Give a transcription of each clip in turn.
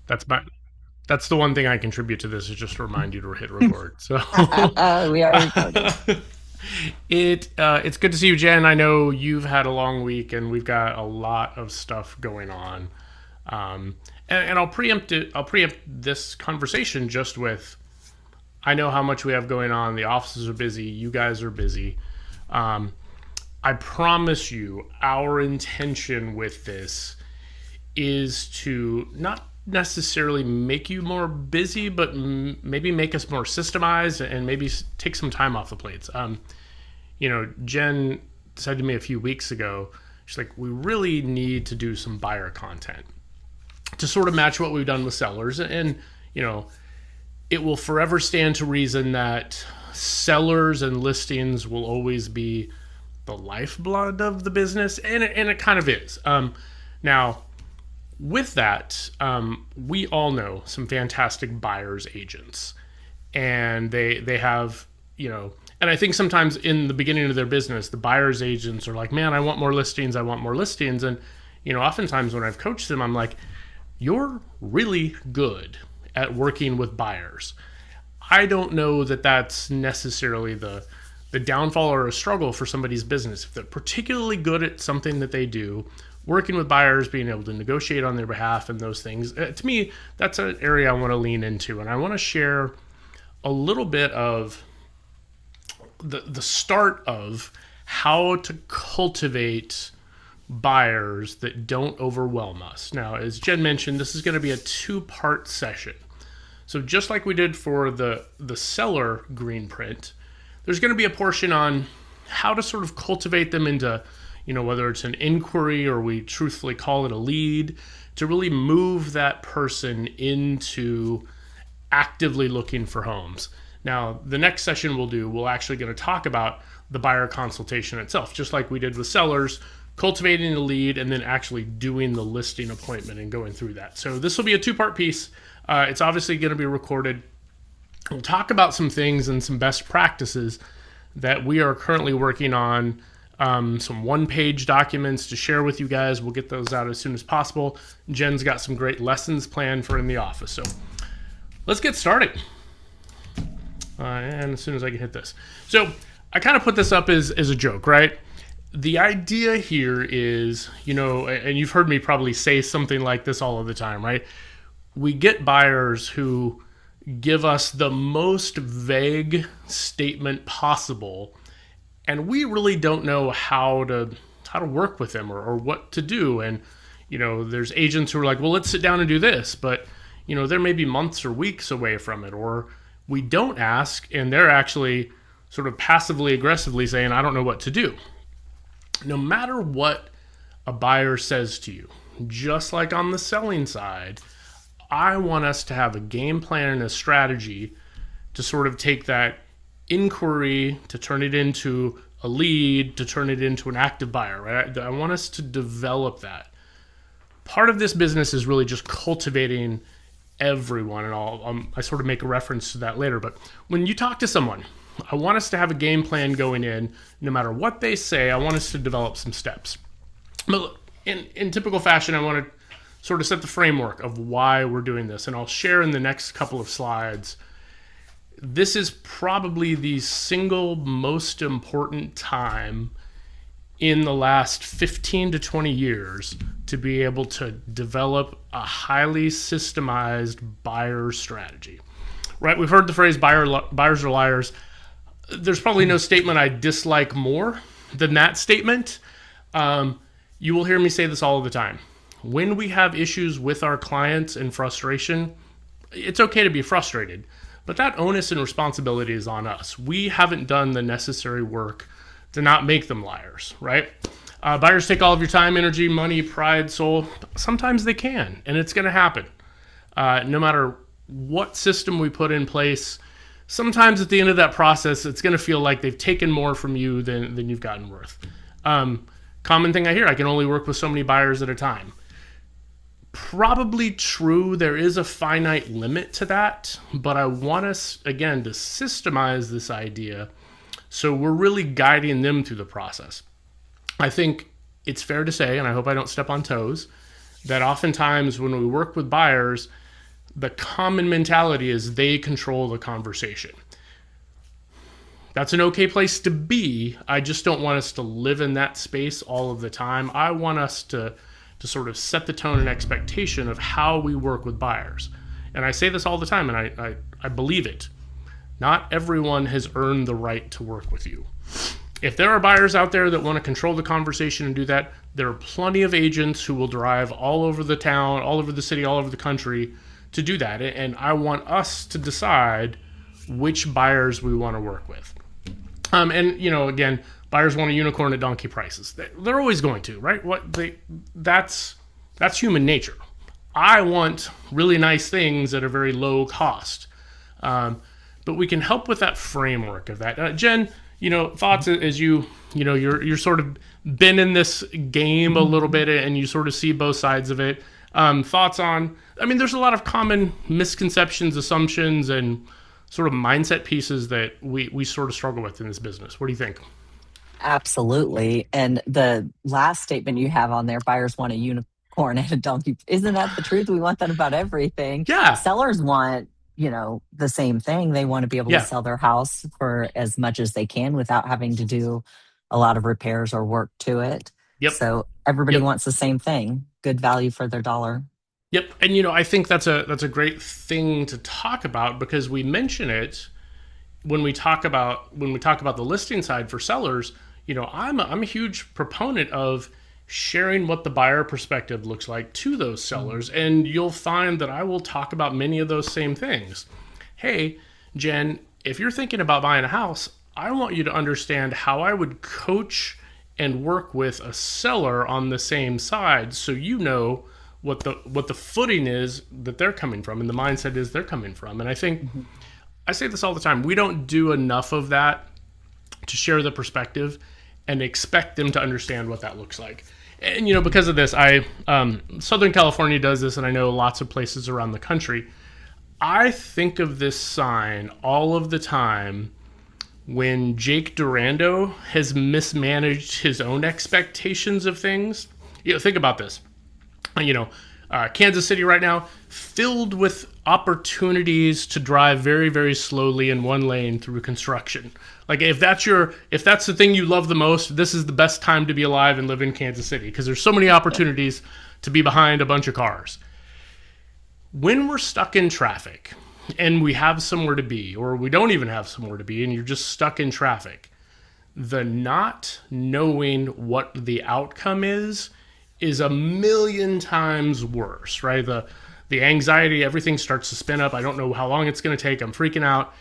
That's my that's the one thing I contribute to this is just to remind you to hit record. So We are recording. it's good to see you, Jen. I know you've had a long week and we've got a lot of stuff going on. And I'll preempt it. I'll preempt this conversation just with I know how much we have going on. The offices are busy. You guys are busy. Um, I promise you, our intention with this is to not necessarily make you more busy, but maybe make us more systemized and maybe take some time off the plates. Jen said to me a few weeks ago, she's like, we really need to do some buyer content to sort of match what we've done with sellers. And, you know, it will forever stand to reason that sellers and listings will always be the lifeblood of the business. And it kind of is. Now, with that, we all know some fantastic buyers agents, and they have and I think sometimes in the beginning of their business, the buyers agents are like, "Man, I want more listings. I want more listings." And oftentimes when I've coached them, I'm like, "You're really good at working with buyers." I don't know that that's necessarily the downfall or a struggle for somebody's business. If they're particularly good at something that they do, working with buyers, being able to negotiate on their behalf and those things, to me, that's an area I want to lean into. And I want to share a little bit of the start of how to cultivate buyers that don't overwhelm us. Now, as Jen mentioned, this is going to be a two-part session. So just like we did for the seller green print, there's going to be a portion on how to sort of cultivate them into, whether it's an inquiry or we truthfully call it a lead, to really move that person into actively looking for homes. Now, the next session we're actually going to talk about the buyer consultation itself, just like we did with sellers, cultivating the lead and then actually doing the listing appointment and going through that. So this will be a two-part piece. It's obviously going to be recorded. We'll talk about some things and some best practices that we are currently working on, some one-page documents to share with you guys. We'll get those out as soon as possible. Jen's got some great lessons planned for in the office. So let's get started. And as soon as I can hit this. So I kind of put this up as a joke, right? The idea here is, and you've heard me probably say something like this all of the time, right? We get buyers who give us the most vague statement possible, and we really don't know how to work with them or what to do. And there's agents who are like, well, let's sit down and do this, but there may be months or weeks away from it, or we don't ask and they're actually sort of passively aggressively saying, I don't know what to do. No matter what a buyer says to you, just like on the selling side, I want us to have a game plan and a strategy to sort of take that inquiry, to turn it into a lead, to turn it into an active buyer, right? I want us to develop that. Part of this business is really just cultivating everyone, and I sort of make a reference to that later. But when you talk to someone, I want us to have a game plan going in. No matter what they say, I want us to develop some steps. But in typical fashion, I want to sort of set the framework of why we're doing this. And I'll share in the next couple of slides. This is probably the single most important time in the last 15 to 20 years to be able to develop a highly systemized buyer strategy. Right? We've heard the phrase buyers are liars. There's probably no statement I dislike more than that statement. You will hear me say this all the time. When we have issues with our clients and frustration, it's okay to be frustrated, but that onus and responsibility is on us. We haven't done the necessary work to not make them liars, right? Buyers take all of your time, energy, money, pride, soul. Sometimes they can, and it's going to happen. No matter what system we put in place, sometimes at the end of that process, it's going to feel like they've taken more from you than you've gotten worth. Common thing I hear, I can only work with so many buyers at a time. Probably true. There is a finite limit to that, but I want us, again, to systemize this idea so we're really guiding them through the process. I think it's fair to say, and I hope I don't step on toes, that oftentimes when we work with buyers, the common mentality is they control the conversation. That's an okay place to be. I just don't want us to live in that space all of the time. I want us to sort of set the tone and expectation of how we work with buyers. And I say this all the time, and I believe it. Not everyone has earned the right to work with you. If there are buyers out there that want to control the conversation and do that, there are plenty of agents who will drive all over the town, all over the city, all over the country to do that. And I want us to decide which buyers we want to work with. And again, buyers want a unicorn at donkey prices. They're always going to, right? That's human nature. I want really nice things at a very low cost. But we can help with that framework of that. Jen, thoughts as you're sort of been in this game a little bit and you sort of see both sides of it. Thoughts on, there's a lot of common misconceptions, assumptions, and sort of mindset pieces that we sort of struggle with in this business. What do you think? Absolutely. And the last statement you have on there, buyers want a unicorn and a donkey. Isn't that the truth? We want that about everything. Yeah. Sellers want, the same thing. They want to be able to Yeah. sell their house for as much as they can without having to do a lot of repairs or work to it. Yep. So everybody Yep. wants the same thing, good value for their dollar. Yep. And I think that's a great thing to talk about because we mention it when we talk about the listing side for sellers. I'm a huge proponent of sharing what the buyer perspective looks like to those sellers, and you'll find that I will talk about many of those same things. Hey, Jen, if you're thinking about buying a house, I want you to understand how I would coach and work with a seller on the same side, so what the footing is that they're coming from and the mindset is they're coming from. And I think I say this all the time. We don't do enough of that to share the perspective and expect them to understand what that looks like. And because of this, Southern California does this, and I know lots of places around the country. I think of this sign all of the time when Jake Durando has mismanaged his own expectations of things. Think about this. Kansas City right now, filled with opportunities to drive very, very slowly in one lane through construction. Like if that's the thing you love the most, this is the best time to be alive and live in Kansas City because there's so many opportunities to be behind a bunch of cars. When we're stuck in traffic and we have somewhere to be, or we don't even have somewhere to be and you're just stuck in traffic, the not knowing what the outcome is a million times worse, right? The anxiety, everything starts to spin up. I don't know how long it's going to take. I'm freaking out.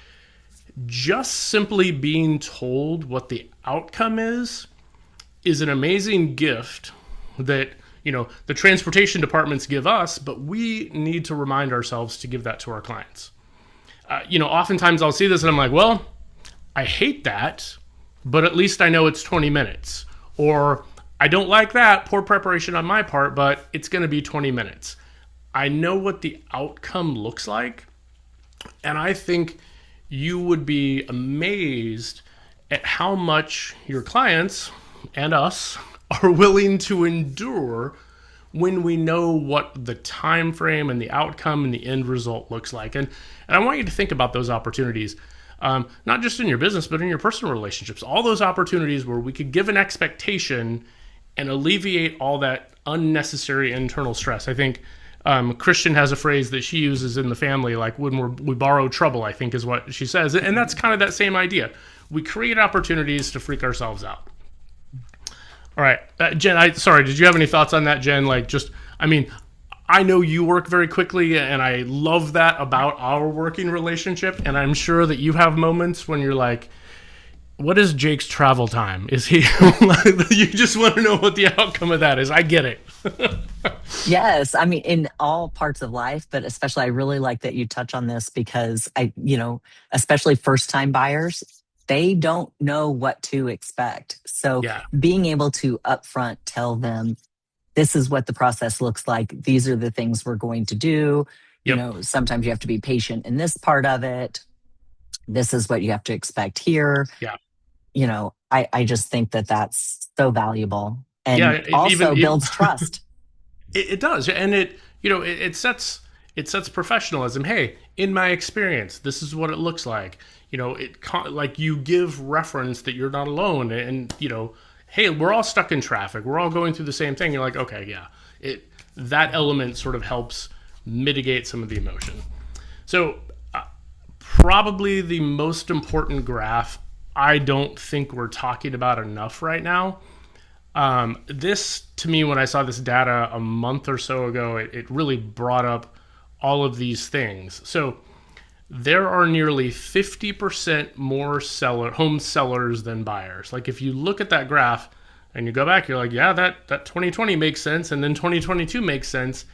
Just simply being told what the outcome is an amazing gift that, the transportation departments give us, but we need to remind ourselves to give that to our clients. Oftentimes I'll see this and I'm like, well, I hate that, but at least I know it's 20 minutes. Or I don't like that, poor preparation on my part, but it's going to be 20 minutes. I know what the outcome looks like, and I think you would be amazed at how much your clients and us are willing to endure when we know what the time frame and the outcome and the end result looks like. And I want you to think about those opportunities, not just in your business, but in your personal relationships. All those opportunities where we could give an expectation and alleviate all that unnecessary internal stress. I think Christian has a phrase that she uses in the family, like when we borrow trouble, I think is what she says. And that's kind of that same idea. We create opportunities to freak ourselves out. All right, Jen, sorry, did you have any thoughts on that, Jen? I know you work very quickly, and I love that about our working relationship. And I'm sure that you have moments when you're like, what is Jake's travel time? Is he, you just want to know what the outcome of that is. I get it. Yes. In all parts of life, but especially I really like that you touch on this because especially first time buyers, they don't know what to expect. So Yeah. being able to upfront tell them, this is what the process looks like. These are the things we're going to do. Yep. Sometimes you have to be patient in this part of it. This is what you have to expect here. Yeah. I just think that that's so valuable and Yeah. also builds trust. It does, and it it sets professionalism. Hey, in my experience, this is what it looks like. Like you give reference that you're not alone, and hey, we're all stuck in traffic. We're all going through the same thing. You're like, okay, yeah, that element sort of helps mitigate some of the emotion. So probably the most important graph I don't think we're talking about enough right now. This, to me, when I saw this data a month or so ago, it really brought up all of these things. So there are nearly 50% more home sellers than buyers. Like if you look at that graph and you go back, you're like, yeah, that 2020 makes sense, and then 2022 makes sense.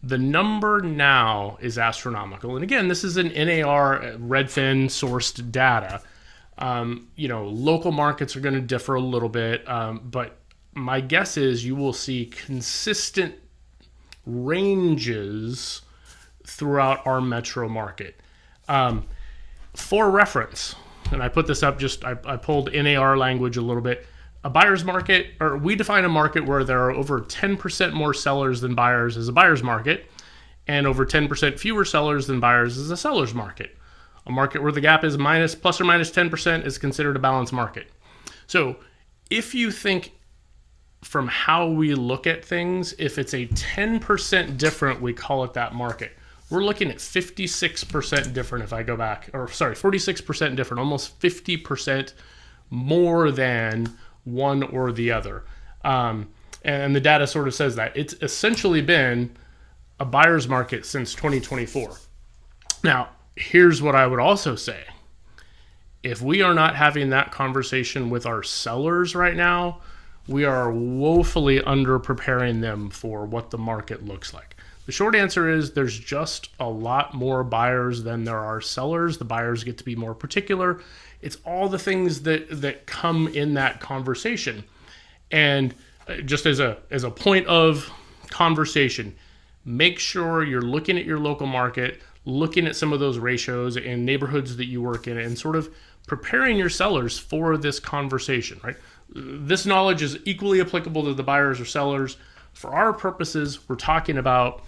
The number now is astronomical. And again, this is an NAR Redfin sourced data. Local markets are going to differ a little bit, but my guess is you will see consistent ranges throughout our metro market. For reference, and I put this up I pulled NAR language a little bit. A buyer's market, or we define a market where there are over 10% more sellers than buyers as a buyer's market, and over 10% fewer sellers than buyers as a seller's market. A market where the gap is plus or minus 10% is considered a balanced market. So if you think from how we look at things, if it's a 10% different, we call it that market. We're looking at 56% different if I go back, 46% different, almost 50% more than one or the other. And the data sort of says that. It's essentially been a buyer's market since 2024. Now, here's what I would also say. If we are not having that conversation with our sellers right now, we are woefully under preparing them for what the market looks like. The short answer is there's just a lot more buyers than there are sellers. The buyers get to be more particular. It's all the things that come in that conversation. And just as a point of conversation, make sure you're looking at your local market, looking at some of those ratios and neighborhoods that you work in, and sort of preparing your sellers for this conversation, right? This knowledge is equally applicable to the buyers or sellers. For our purposes, we're talking about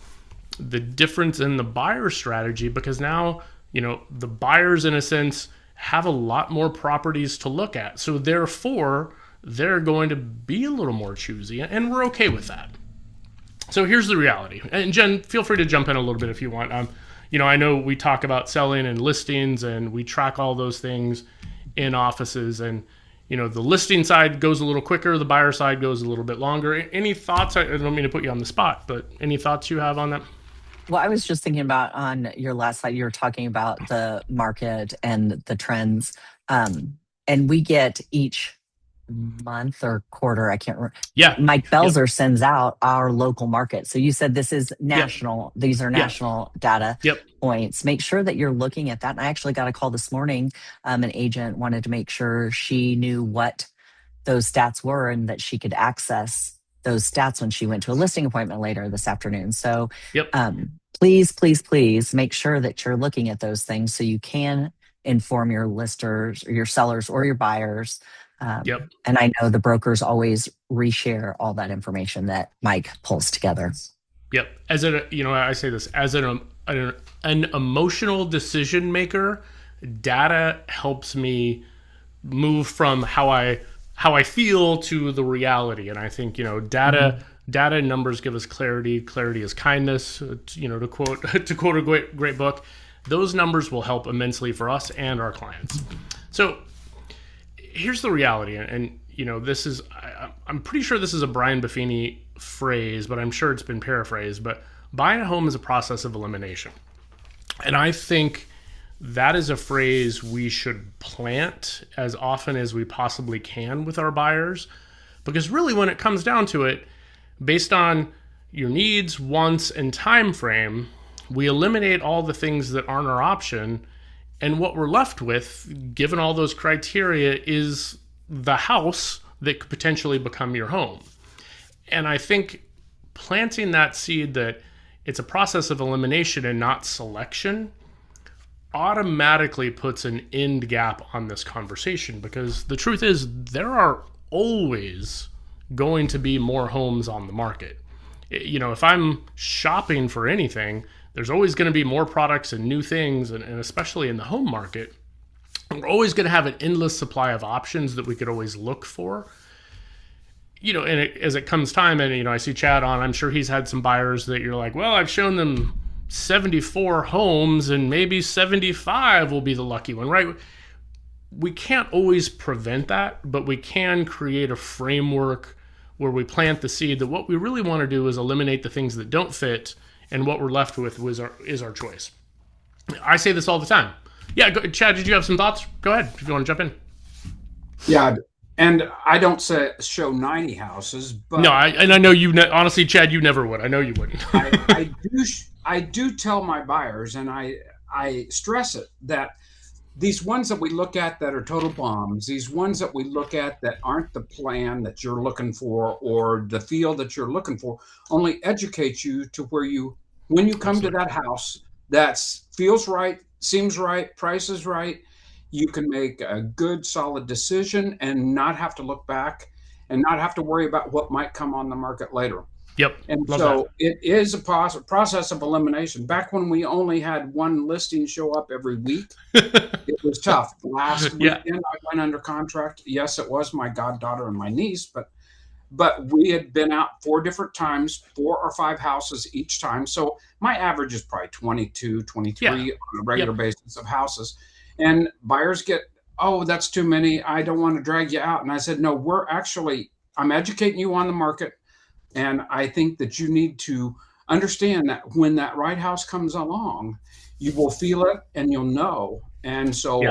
the difference in the buyer strategy, because now, the buyers, in a sense, have a lot more properties to look at. So therefore, they're going to be a little more choosy, and we're okay with that. So here's the reality. And Jen, feel free to jump in a little bit if you want. I know we talk about selling and listings, and we track all those things in offices, and the listing side goes a little quicker, the buyer side goes a little bit longer. Any thoughts? I don't mean to put you on the spot, but any thoughts you have on that? Well, I was just thinking about on your last slide, you were talking about the market and the trends. And we get each month or quarter, I can't remember. Yeah. Mike Belzer sends out our local market. So you said this is national. Yep. These are national data Yep. points. Make sure that you're looking at that. And I actually got a call this morning. An agent wanted to make sure she knew what those stats were and that she could access those stats when she went to a listing appointment later this afternoon. So please make sure that you're looking at those things so you can inform your listers or your sellers or your buyers. And I know the brokers always reshare all that information that Mike pulls together. Yep. I say this as an emotional decision maker, data helps me move from how I feel to the reality. And I think, data and numbers give us clarity. Clarity is kindness, to quote a great book. Those numbers will help immensely for us and our clients. So here's the reality. And this is, I'm pretty sure this is a Brian Buffini phrase, but I'm sure it's been paraphrased, but buying a home is a process of elimination. And I think that is a phrase we should plant as often as we possibly can with our buyers, because really when it comes down to it, based on your needs, wants, and time frame, we eliminate all the things that aren't our option, and what we're left with, given all those criteria, is the house that could potentially become your home. And I think planting that seed that it's a process of elimination and not selection automatically puts an end gap on this conversation, because the truth is there are always going to be more homes on the market. If I'm shopping for anything, There's always going to be more products and new things, and especially in the home market, we're always going to have an endless supply of options that we could always look for. And as it comes time, and I see Chad on, I'm sure he's had some buyers that you're like, well, I've shown them 74 homes and maybe 75 will be the lucky one, right? We can't always prevent that, but we can create a framework where we plant the seed that what we really want to do is eliminate the things that don't fit, and what we're left with is our choice. I say this all the time. Yeah, Chad, did you have some thoughts? Go ahead if you want to jump in. Yeah, and I don't show 90 houses, but no, I know you. Honestly, Chad, you never would. I know you wouldn't. I do tell my buyers, and I stress it, that these ones that we look at that are total bombs, these ones that we look at that aren't the plan that you're looking for or the field that you're looking for, only educate you to where when you come to that house that feels right, seems right, price is right, you can make a good, solid decision and not have to look back and not have to worry about what might come on the market later. Yep. And so it is a process of elimination. Back when we only had one listing show up every week, it was tough. Last weekend, I went under contract. Yes, it was my goddaughter and my niece, but we had been out 4 different times, 4 or 5 houses each time. So my average is probably 22, 23 on a regular basis of houses. And buyers get, oh, that's too many. I don't want to drag you out. And I said, no, I'm educating you on the market. And I think that you need to understand that when that right house comes along, you will feel it and you'll know. And so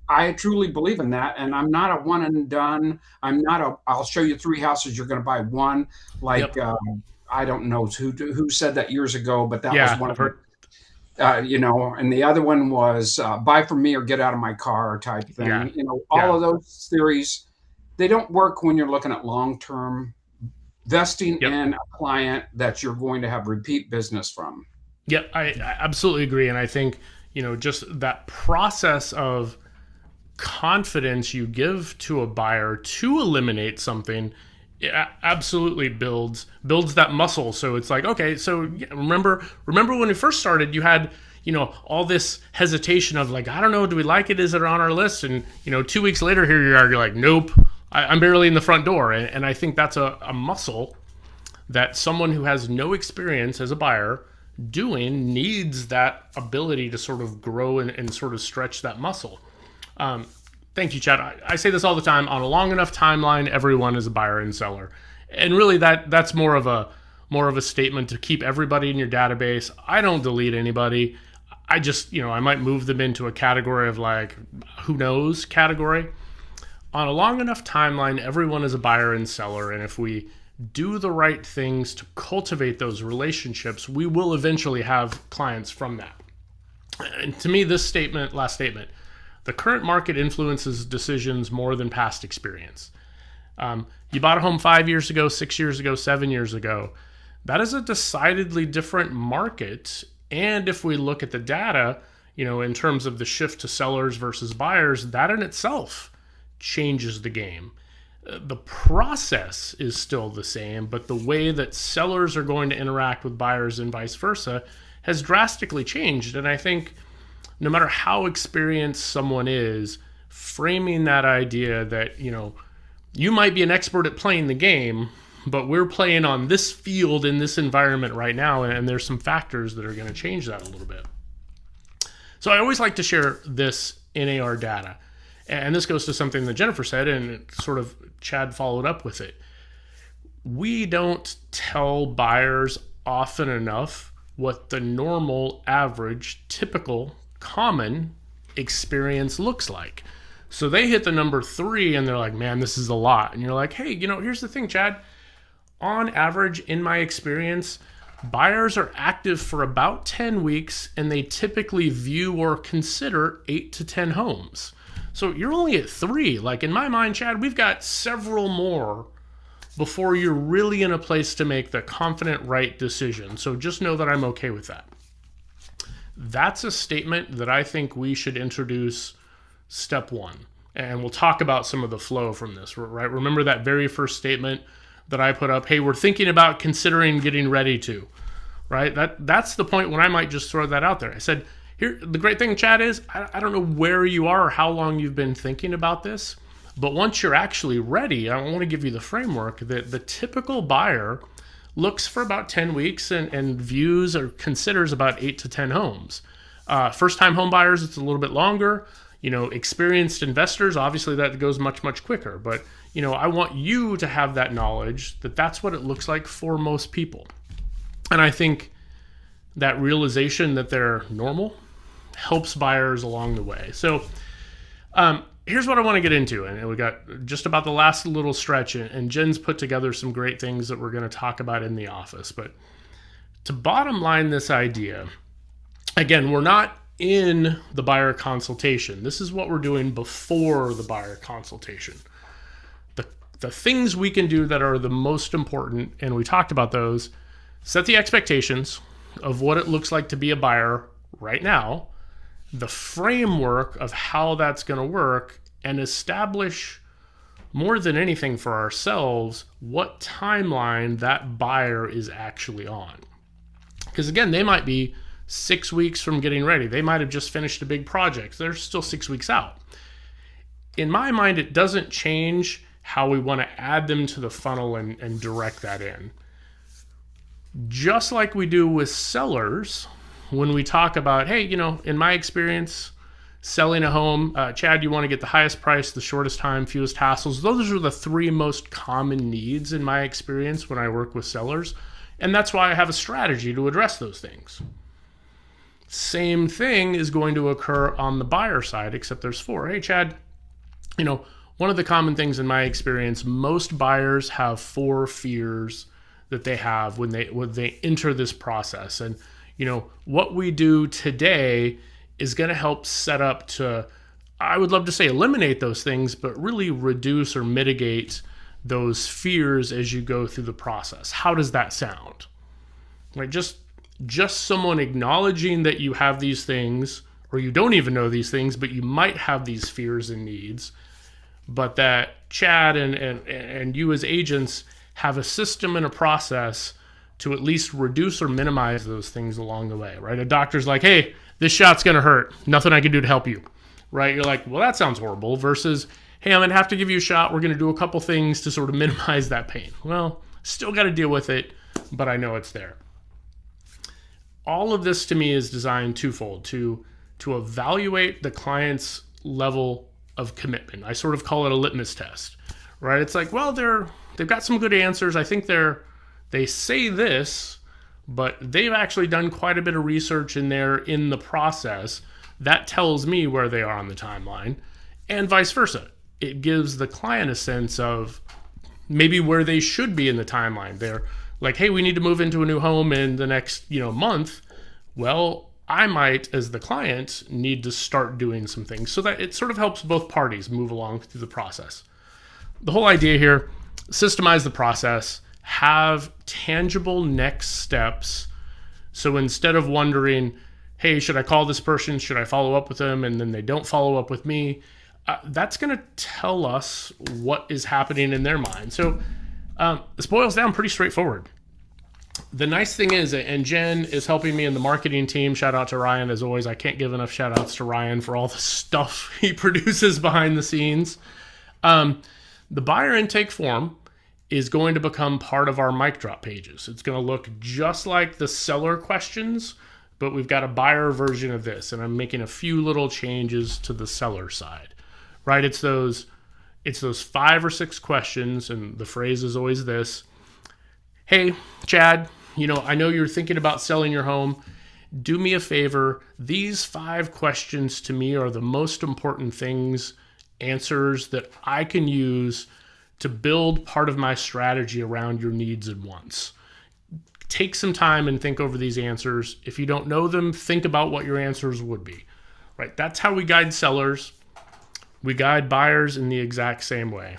I truly believe in that. And I'm not a one and done. I'll show you 3 houses, you're going to buy one. I don't know who said that years ago, but that was one of her. And the other one was buy from me or get out of my car type thing. All of those theories, they don't work when you're looking at long-term vesting in a client that you're going to have repeat business from. Yep, I absolutely agree. And I think, just that process of confidence you give to a buyer to eliminate something, it absolutely builds that muscle. So it's like, okay, so remember when we first started, you had, all this hesitation of like, I don't know, do we like it? Is it on our list? And, 2 weeks later, here you are, you're like, nope. I'm barely in the front door. And I think that's a muscle that someone who has no experience as a buyer doing needs that ability to sort of grow and sort of stretch that muscle. Thank you, Chad. I say this all the time. On a long enough timeline, everyone is a buyer and seller. And really that's more of a statement to keep everybody in your database. I don't delete anybody. I just, I might move them into a category of like, who knows category. On a long enough timeline, everyone is a buyer and seller, and if we do the right things to cultivate those relationships, we will eventually have clients from that. And to me, this last statement, the current market influences decisions more than past experience. You bought a home 5 years ago, 6 years ago, 7 years ago. That is a decidedly different market, and if we look at the data, in terms of the shift to sellers versus buyers, that in itself changes the game. The process is still the same, but the way that sellers are going to interact with buyers and vice versa has drastically changed. And I think no matter how experienced someone is, framing that idea that, you might be an expert at playing the game, but we're playing on this field in this environment right now, and there's some factors that are going to change that a little bit. So I always like to share this NAR data. And this goes to something that Jennifer said, and sort of Chad followed up with it. We don't tell buyers often enough what the normal, average, typical, common experience looks like. So they hit the number 3 and they're like, man, this is a lot. And you're like, hey, here's the thing, Chad. On average, in my experience, buyers are active for about 10 weeks and they typically view or consider 8 to 10 homes. So you're only at 3. Like in my mind, Chad, we've got several more before you're really in a place to make the confident right decision. So just know that I'm okay with that. That's a statement that I think we should introduce step 1. And we'll talk about some of the flow from this, right? Remember that very first statement that I put up, hey, we're thinking about considering getting ready to, right? That's the point when I might just throw that out there. I said, here, the great thing, Chad, is I don't know where you are or how long you've been thinking about this, but once you're actually ready, I want to give you the framework that the typical buyer looks for about 10 weeks and views or considers about 8 to 10 homes. First-time home buyers, it's a little bit longer. Experienced investors, obviously that goes much, much quicker. But, I want you to have that knowledge that that's what it looks like for most people. And I think that realization that they're normal helps buyers along the way. So here's what I want to get into. And we got just about the last little stretch, and Jen's put together some great things that we're going to talk about in the office. But to bottom line this idea, again, we're not in the buyer consultation. This is what we're doing before the buyer consultation. The things we can do that are the most important, and we talked about those, set the expectations of what it looks like to be a buyer right now, the framework of how that's going to work, and establish more than anything for ourselves what timeline that buyer is actually on. Because again, they might be 6 weeks from getting ready. They might have just finished a big project. They're still 6 weeks out. In my mind, it doesn't change how we want to add them to the funnel and direct that in. Just like we do with sellers, when we talk about, hey, in my experience, selling a home, Chad, you want to get the highest price, the shortest time, fewest hassles. Those are the 3 most common needs in my experience when I work with sellers. And that's why I have a strategy to address those things. Same thing is going to occur on the buyer side, except there's 4. Hey, Chad, one of the common things in my experience, most buyers have 4 fears that they have when they enter this process. And, what we do today is going to help set up to, I would love to say eliminate those things, but really reduce or mitigate those fears as you go through the process. How does that sound? Right? Just someone acknowledging that you have these things, or you don't even know these things, but you might have these fears and needs, but that Chad and you as agents have a system and a process to at least reduce or minimize those things along the way, right? A doctor's like, hey, this shot's going to hurt. Nothing I can do to help you, right? You're like, well, that sounds horrible, versus, hey, I'm going to have to give you a shot. We're going to do a couple things to sort of minimize that pain. Well, still got to deal with it, but I know it's there. All of this to me is designed twofold, to evaluate the client's level of commitment. I sort of call it a litmus test, right? It's like, well, they've got some good answers. I think they say this, but they've actually done quite a bit of research in the process. That tells me where they are on the timeline, and vice versa. It gives the client a sense of maybe where they should be in the timeline. They're like, hey, we need to move into a new home in the next, month. Well, I might, as the client, need to start doing some things so that it sort of helps both parties move along through the process. The whole idea here, systemize the process, have tangible next steps. So instead of wondering, hey, should I call this person? Should I follow up with them? And then they don't follow up with me. That's going to tell us what is happening in their mind. So this boils down pretty straightforward. The nice thing is, and Jen is helping me in the marketing team. Shout out to Ryan, as always. I can't give enough shout outs to Ryan for all the stuff he produces behind the scenes. The buyer intake form is going to become part of our mic drop pages. It's going to look just like the seller questions, but we've got a buyer version of this, and I'm making a few little changes to the seller side, right? It's those 5 or 6 questions, and the phrase is always this: hey, Chad, I know you're thinking about selling your home. Do me a favor. These 5 questions to me are the most important answers that I can use to build part of my strategy around your needs and wants. Take some time and think over these answers. If you don't know them, think about what your answers would be, right? That's how we guide sellers. We guide buyers in the exact same way.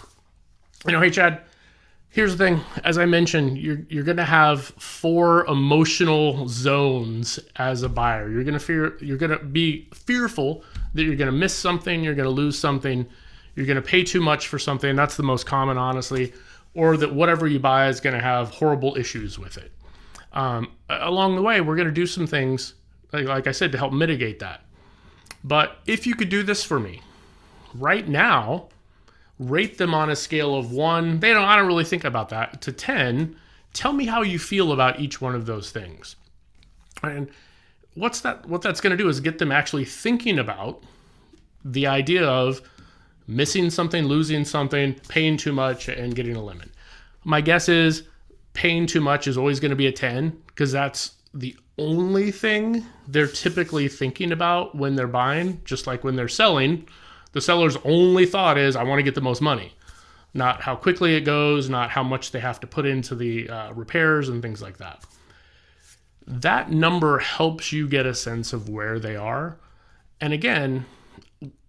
Hey, Chad, here's the thing. As I mentioned, you're going to have 4 emotional zones as a buyer. You're going to be fearful that you're going to miss something, you're going to lose something, you're going to pay too much for something. That's the most common, honestly, or that whatever you buy is going to have horrible issues with it. Along the way, we're going to do some things, like I said, to help mitigate that. But if you could do this for me right now, rate them on a scale of 1, I don't really think about that, to 10. Tell me how you feel about each one of those things. And what that's going to do is get them actually thinking about the idea of missing something, losing something, paying too much, and getting a limit. My guess is paying too much is always going to be a 10, because that's the only thing they're typically thinking about when they're buying. Just like when they're selling, the seller's only thought is, I want to get the most money. Not how quickly it goes, not how much they have to put into the repairs and things like that. That number helps you get a sense of where they are. And again,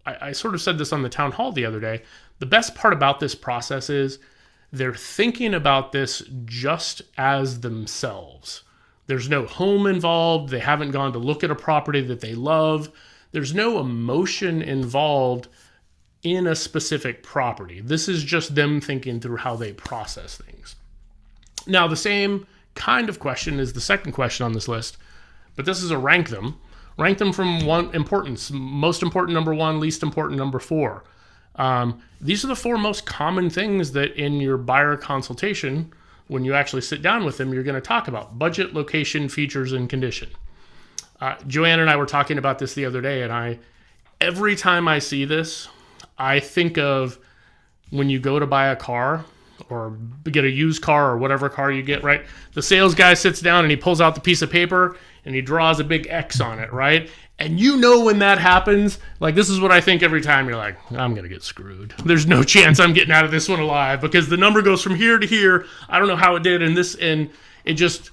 I sort of said this on the town hall the other day. The best part about this process is they're thinking about this just as themselves. There's no home involved. They haven't gone to look at a property that they love. There's no emotion involved in a specific property. This is just them thinking through how they process things. Now, the same kind of question is the second question on this list, but this is a rank them. Rank them from one importance, most important number 1, least important number 4. These are the 4 most common things that in your buyer consultation, when you actually sit down with them, you're going to talk about: budget, location, features, and condition. Joanne and I were talking about this the other day, and every time I see this, I think of when you go to buy a car or get a used car or whatever car you get, right? The sales guy sits down and he pulls out the piece of paper and he draws a big X on it, right? And you know when that happens, like, this is what I think every time. You're like, I'm going to get screwed. There's no chance I'm getting out of this one alive, because the number goes from here to here. I don't know how it did in this, and it just,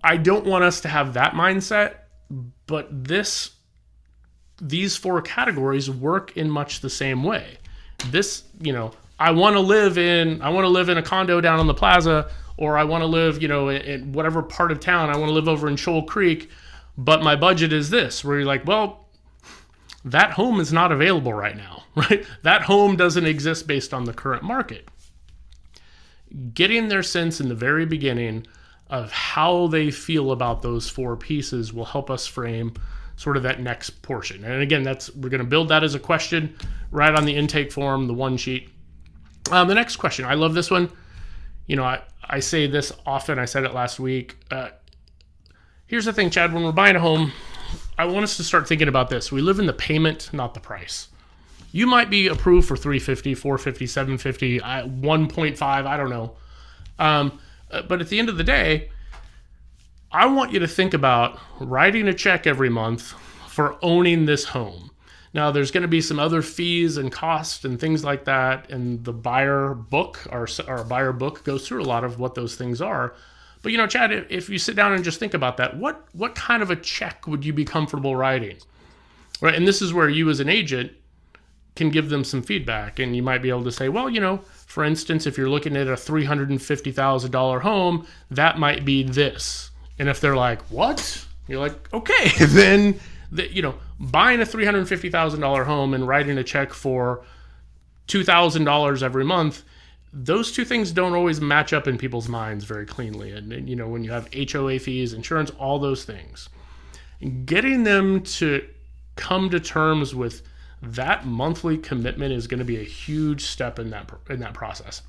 I don't want us to have that mindset, but these 4 categories work in much the same way. This, I want to live in a condo down on the plaza, or I want to live, in whatever part of town. I want to live over in Shoal Creek, but my budget is this, where you're like, well, that home is not available right now, right? That home doesn't exist based on the current market. Getting their sense in the very beginning of how they feel about those 4 pieces will help us frame sort of that next portion. And again, we're going to build that as a question right on the intake form, the 1 sheet. The next question, I love this one. I say this often. I said it last week. Here's the thing, Chad, when we're buying a home, I want us to start thinking about this. We live in the payment, not the price. You might be approved for $350, $450, $750, $1.5, I don't know. But at the end of the day, I want you to think about writing a check every month for owning this home. Now, there's going to be some other fees and costs and things like that, and the buyer book, our buyer book, goes through a lot of what those things are. But, Chad, if you sit down and just think about that, what kind of a check would you be comfortable writing? Right? And this is where you as an agent can give them some feedback, and you might be able to say, well, for instance, if you're looking at a $350,000 home, that might be this. And if they're like, what? You're like, okay, then, buying a $350,000 home and writing a check for $2,000 every month, those 2 things don't always match up in people's minds very cleanly. And when you have HOA fees, insurance, all those things, getting them to come to terms with that monthly commitment is going to be a huge step in that process.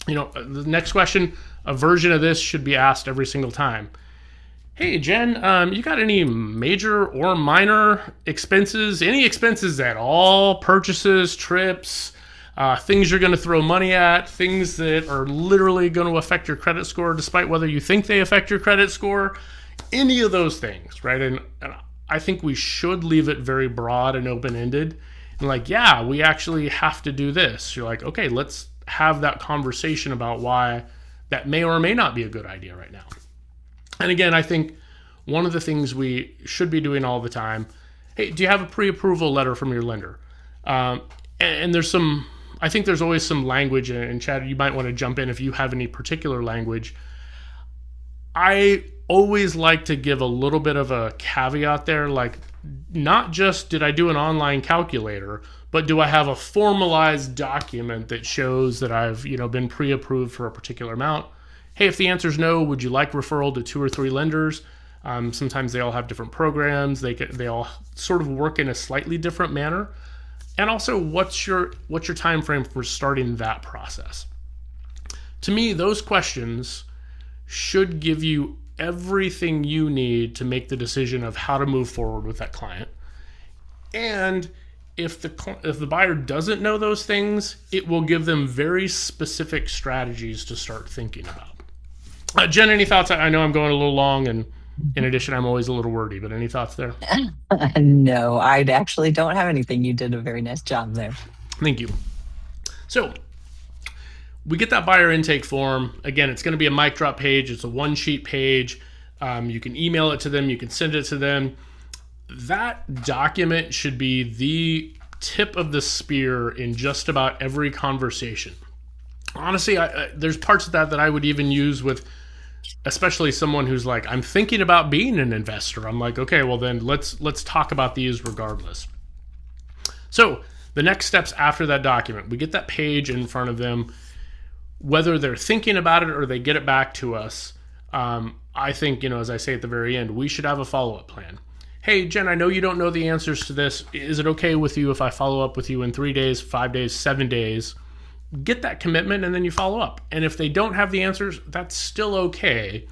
The next question, a version of this should be asked every single time. Hey, Jen, you got any major or minor expenses? Any expenses at all? Purchases, trips, things you're going to throw money at, things that are literally going to affect your credit score, despite whether you think they affect your credit score? Any of those things, right? And I think we should leave it very broad and open-ended. And like, yeah, we actually have to do this. You're like, okay, let's have that conversation about why that may or may not be a good idea right now. And again, I think one of the things we should be doing all the time, hey, do you have a pre-approval letter from your lender? And I think there's always some language, and Chad, you might want to jump in if you have any particular language. I always like to give a little bit of a caveat there, like, not just did I do an online calculator, but do I have a formalized document that shows that I've been pre-approved for a particular amount? Hey, if the answer is no, would you like referral to 2 or 3 lenders? Sometimes they all have different programs. They all sort of work in a slightly different manner. And also, what's your time frame for starting that process? To me, those questions should give you everything you need to make the decision of how to move forward with that client. And if the buyer doesn't know those things, it will give them very specific strategies to start thinking about. Jen, any thoughts? I know I'm going a little long, and in addition, I'm always a little wordy, but any thoughts there? No, I actually don't have anything. You did a very nice job there. Thank you. So we get that buyer intake form. Again, it's going to be a mic drop page. It's a 1-sheet page. You can email it to them. You can send it to them. That document should be the tip of the spear in just about every conversation. Honestly, there's parts of that I would even use with especially someone who's like, I'm thinking about being an investor. I'm like, okay, well then let's talk about these regardless. So the next steps after that document, we get that page in front of them. Whether they're thinking about it or they get it back to us, I think, as I say at the very end, we should have a follow-up plan. Hey, Jen, I know you don't know the answers to this. Is it okay with you if I follow up with you in 3 days, 5 days, 7 days? Get that commitment and then you follow up. And if they don't have the answers, that's still okay.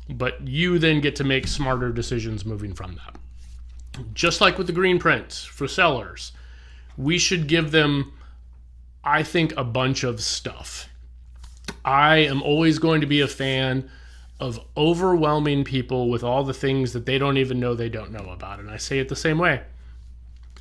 But you then get to make smarter decisions moving from that. Just like with the green print for sellers, we should give them, I think, a bunch of stuff. I am always going to be a fan of overwhelming people with all the things that they don't even know they don't know about. And I say it the same way.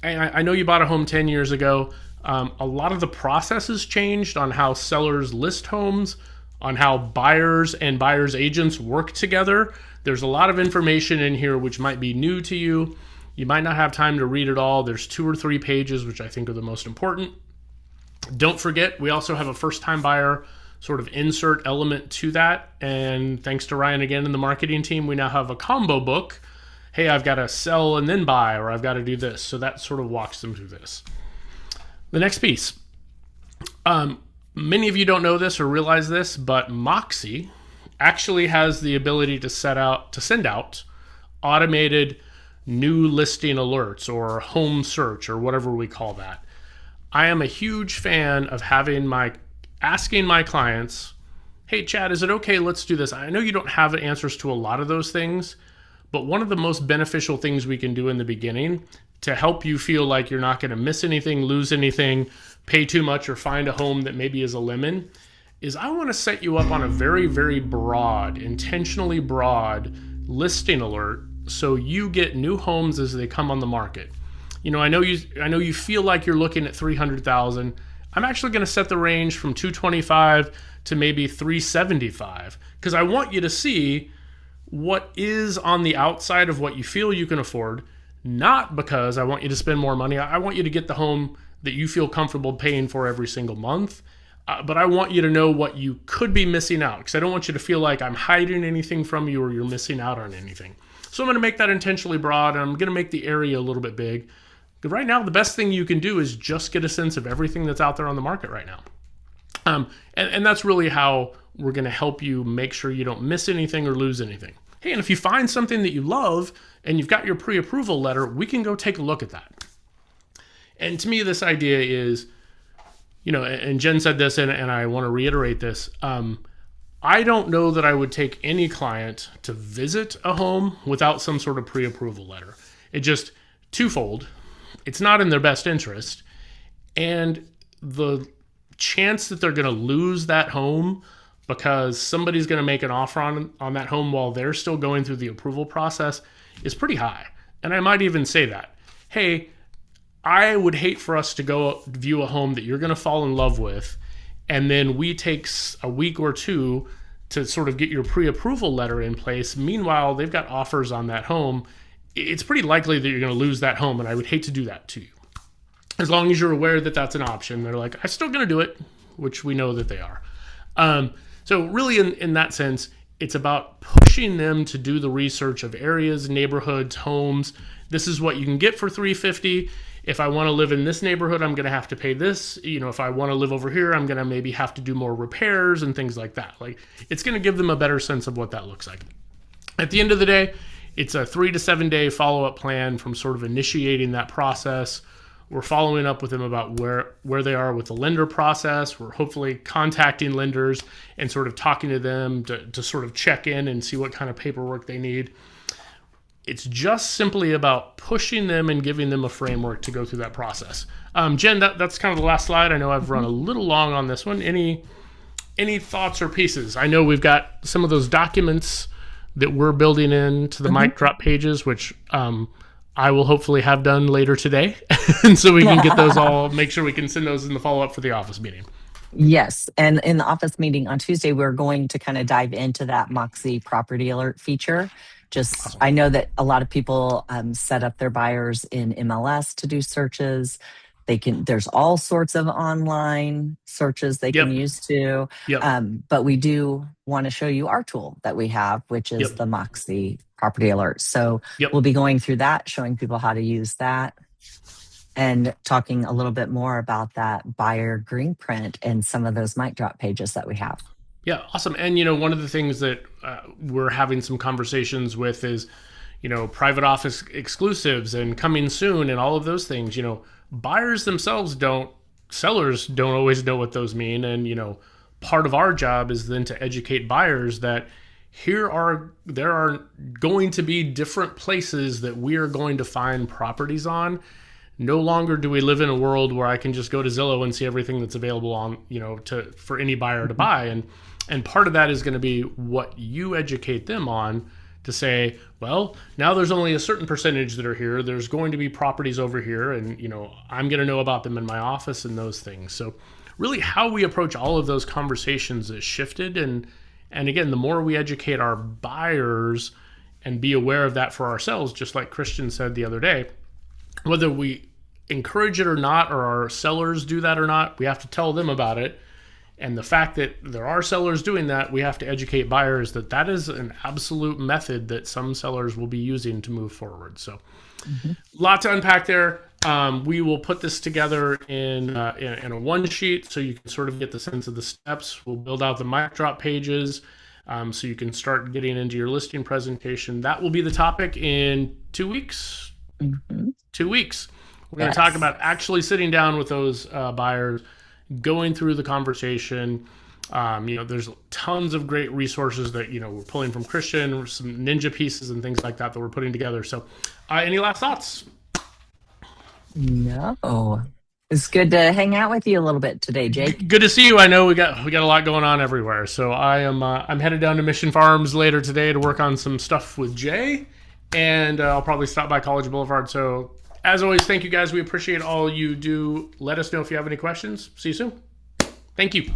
I know you bought a home 10 years ago. A lot of the processes changed on how sellers list homes, on how buyers and buyers agents work together. There's a lot of information in here which might be new to you. You might not have time to read it all. There's 2 or 3 pages, which I think are the most important. Don't forget, we also have a first-time buyer sort of insert element to that. And thanks to Ryan again and the marketing team, we now have a combo book. Hey, I've got to sell and then buy, or I've got to do this. So that sort of walks them through this. The next piece. Many of you don't know this or realize this, but MYC actually has the ability to send out automated new listing alerts or home search or whatever we call that. I am a huge fan of asking my clients, hey, Chad, is it okay? Let's do this. I know you don't have answers to a lot of those things, but one of the most beneficial things we can do in the beginning to help you feel like you're not going to miss anything, lose anything, pay too much, or find a home that maybe is a lemon, is I want to set you up on a very, very broad, intentionally broad listing alert so you get new homes as they come on the market. I know you feel like you're looking at 300,000. I'm actually going to set the range from 225 to maybe 375 because I want you to see what is on the outside of what you feel you can afford, not because I want you to spend more money. I want you to get the home that you feel comfortable paying for every single month, but I want you to know what you could be missing out because I don't want you to feel like I'm hiding anything from you or you're missing out on anything. So I'm going to make that intentionally broad, and I'm going to make the area a little bit big. Right now, the best thing you can do is just get a sense of everything that's out there on the market right now. And that's really how we're going to help you make sure you don't miss anything or lose anything. Hey, and if you find something that you love and you've got your pre-approval letter, we can go take a look at that. And to me, this idea is, and Jen said this, and I want to reiterate this. I don't know that I would take any client to visit a home without some sort of pre-approval letter. It just twofold. It's not in their best interest. And the chance that they're going to lose that home because somebody's going to make an offer on that home while they're still going through the approval process is pretty high. And I might even say that, hey, I would hate for us to go view a home that you're going to fall in love with, and then we take a week or two to sort of get your pre-approval letter in place. Meanwhile, they've got offers on that home. It's pretty likely that you're going to lose that home, and I would hate to do that to you. As long as you're aware that that's an option, they're like, I'm still going to do it, which we know that they are. So really, in that sense, it's about pushing them to do the research of areas, neighborhoods, homes. This is what you can get for $350. if I want to live in this neighborhood, I'm going to have to pay this. If I want to live over here, I'm going to maybe have to do more repairs and things like that. Like, it's going to give them a better sense of what that looks like. At the end of the day, it's a 3 to 7 day follow-up plan from sort of initiating that process. We're following up with them about where they are with the lender process. We're hopefully contacting lenders and sort of talking to them to sort of check in and see what kind of paperwork they need. It's just simply about pushing them and giving them a framework to go through that process. Jen, that's kind of the last slide. I know I've run a little long on this one. Any thoughts or pieces? I know we've got some of those documents that we're building into the mic drop pages, which I will hopefully have done later today. And so we can get those all, make sure we can send those in the follow-up for the office meeting. Yes. And in the office meeting on Tuesday, we're going to kind of dive into that MYC property alert feature. Awesome. I know that a lot of people set up their buyers in MLS to do searches. There's all sorts of online searches they can use too. But we do want to show you our tool that we have, which is the MYC property alert. So we'll be going through that, showing people how to use that, and talking a little bit more about that buyer green print and some of those mic drop pages that we have. Yeah, awesome. And, one of the things that we're having some conversations with is, private office exclusives and coming soon and all of those things. Buyers themselves sellers don't always know what those mean. And, part of our job is then to educate buyers that there are going to be different places that we are going to find properties on. No longer do we live in a world where I can just go to Zillow and see everything that's available on, for any buyer to buy. And part of that is going to be what you educate them on to say, well, now there's only a certain percentage that are here. There's going to be properties over here, and I'm going to know about them in my office and those things. So really how we approach all of those conversations is shifted. And again, the more we educate our buyers and be aware of that for ourselves, just like Christian said the other day, whether we encourage it or not, or our sellers do that or not, we have to tell them about it. And the fact that there are sellers doing that, we have to educate buyers that is an absolute method that some sellers will be using to move forward. So a lot to unpack there. We will put this together in a one sheet so you can sort of get the sense of the steps. We'll build out the mic drop pages so you can start getting into your listing presentation. That will be the topic in 2 weeks. 2 weeks. We're going to talk about actually sitting down with those buyers, going through the conversation. There's tons of great resources that, we're pulling from Christian, some ninja pieces and things like that we're putting together. So any last thoughts? No. It's good to hang out with you a little bit today, Jake. Good to see you. I know we got a lot going on everywhere. So I'm headed down to Mission Farms later today to work on some stuff with Jay, and I'll probably stop by College Boulevard. So as always, thank you guys. We appreciate all you do. Let us know if you have any questions. See you soon. Thank you.